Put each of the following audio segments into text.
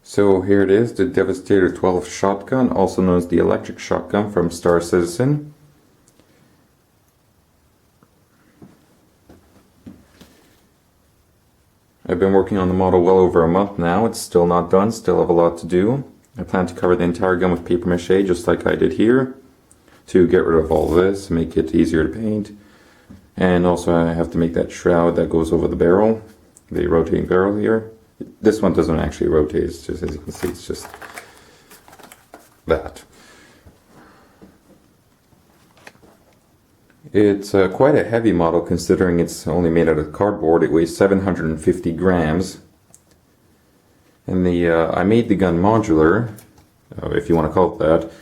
So here it is, the Devastator 12 shotgun, also known as the electric shotgun from Star Citizen. I've been working on the model well over a month now. It's still not done, still have a lot to do. I plan to cover the entire gun with paper mache, just like I did here, to get rid of all this, make it easier to paint. And also I have to make that shroud that goes over the barrel, the rotating barrel here. This one doesn't actually rotate, it's just, as you can see, it's just that. It's quite a heavy model considering it's only made out of cardboard. It weighs 750 grams. And I made the gun modular, if you want to call it that,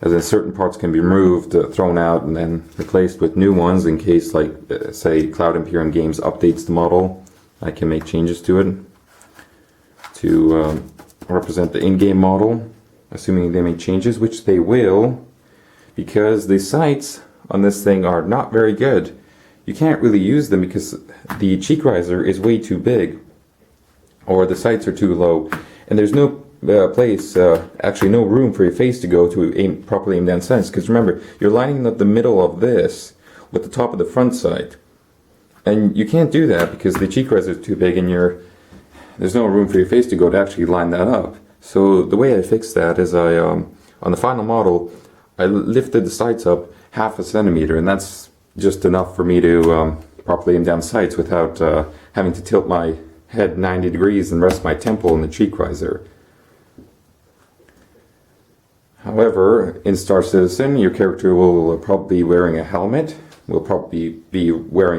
as in certain parts can be removed, thrown out, and then replaced with new ones in case, like, say, Cloud Imperium Games updates the model. I can make changes to it to represent the in-game model, assuming they make changes, which they will, because the sights on this thing are not very good. You can't really use them because the cheek riser is way too big, or the sights are too low, and there's no place, actually no room for your face to go to properly aim down sights, because remember, you're lining up the middle of this with the top of the front sight, and you can't do that because the cheek riser is too big and there's no room for your face to go to actually line that up. So the way I fixed that is on the final model, I lifted the sights up half a centimeter, and that's just enough for me to properly aim down sights without having to tilt my head 90 degrees and rest my temple in the cheek riser. However, in Star Citizen, your character will probably be wearing a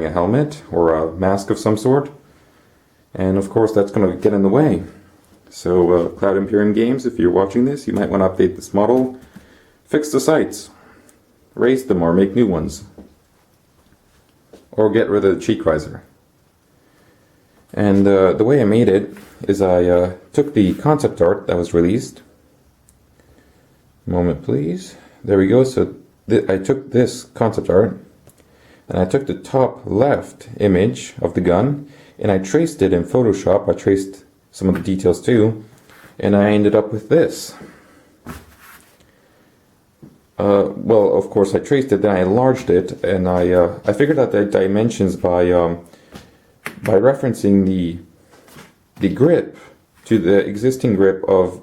helmet, or a mask of some sort. And of course that's going to get in the way. So Cloud Imperium Games, if you're watching this, you might want to update this model, fix the sights, raise them or make new ones, or get rid of the cheek riser. And the way I made it is I took the concept art that was released. Moment please. There we go. So I took this concept art and I took the top left image of the gun and I traced it in Photoshop. I traced some of the details too, and I ended up with this. Well, of course I traced it, then I enlarged it, and I figured out the dimensions by referencing the grip to the existing grip of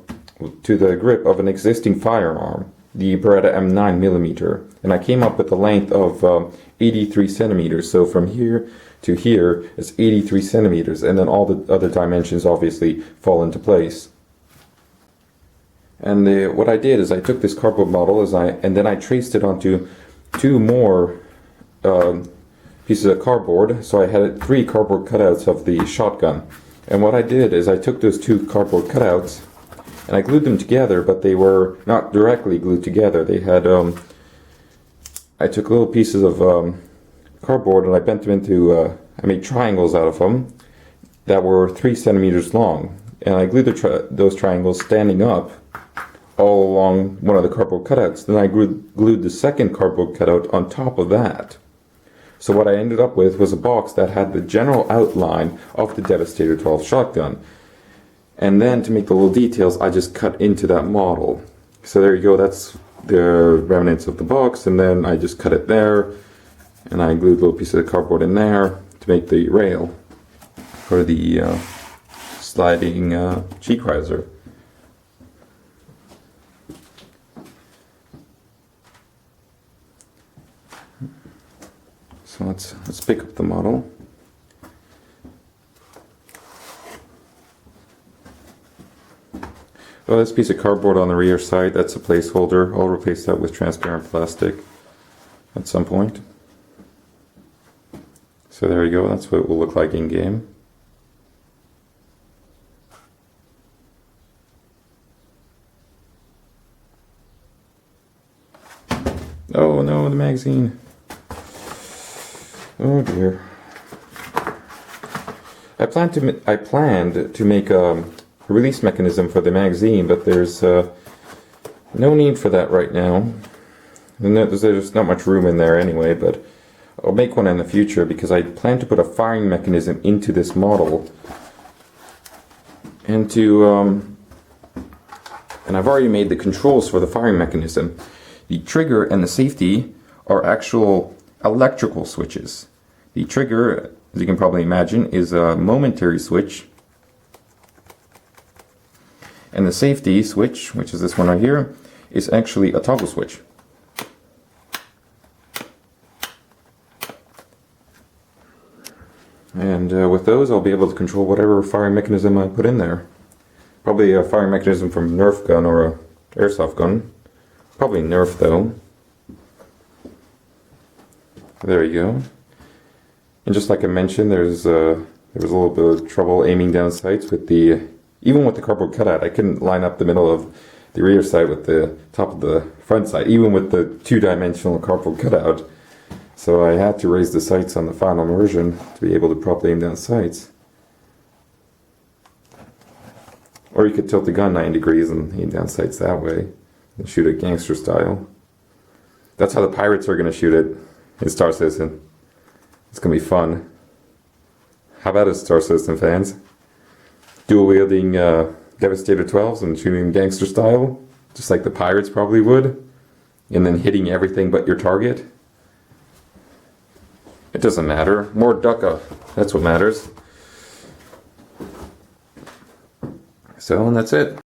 to the grip of an existing firearm, the Beretta M9mm, and I came up with a length of 83 centimeters. So from here to here is 83 centimeters, and then all the other dimensions obviously fall into place. And what I did is I took this cardboard model and then I traced it onto two more pieces of cardboard. So I had 3 cardboard cutouts of the shotgun. And what I did is I took those 2 cardboard cutouts and I glued them together, but they were not directly glued together. They had I took little pieces of cardboard and I bent them into I made triangles out of them that were 3 centimeters long, and I glued those triangles standing up all along one of the cardboard cutouts. Then I glued the second cardboard cutout on top of that. So what I ended up with was a box that had the general outline of the Devastator 12 shotgun. And then to make the little details, I just cut into that model. So there you go, that's the remnants of the box, and then I just cut it there, and I glued a little piece of cardboard in there to make the rail for the sliding cheek riser. So let's pick up the model. Well, this piece of cardboard on the rear side, that's a placeholder. I'll replace that with transparent plastic at some point. So there you go, that's what it will look like in game. Oh no, the magazine. Oh dear. I planned to make a release mechanism for the magazine, but there's no need for that right now. And there's not much room in there anyway, but I'll make one in the future because I plan to put a firing mechanism into this model. And I've already made the controls for the firing mechanism. The trigger and the safety are actual electrical switches. The trigger, as you can probably imagine, is a momentary switch. And the safety switch, which is this one right here, is actually a toggle switch. And with those, I'll be able to control whatever firing mechanism I put in there. Probably a firing mechanism from a Nerf gun or a airsoft gun. Probably Nerf though. There you go. And just like I mentioned, there was a little bit of trouble aiming down sights with even with the cardboard cutout. I couldn't line up the middle of the rear sight with the top of the front sight, even with the 2-dimensional cardboard cutout. So I had to raise the sights on the final version to be able to properly aim down sights. Or you could tilt the gun 9 degrees and aim down sights that way and shoot it gangster style. That's how the pirates are going to shoot it in Star Citizen. It's going to be fun. How about it, Star Citizen fans? Dual wielding Devastator 12s and shooting gangster style, just like the pirates probably would, and then hitting everything but your target. It doesn't matter. More ducka. That's what matters. So, and that's it.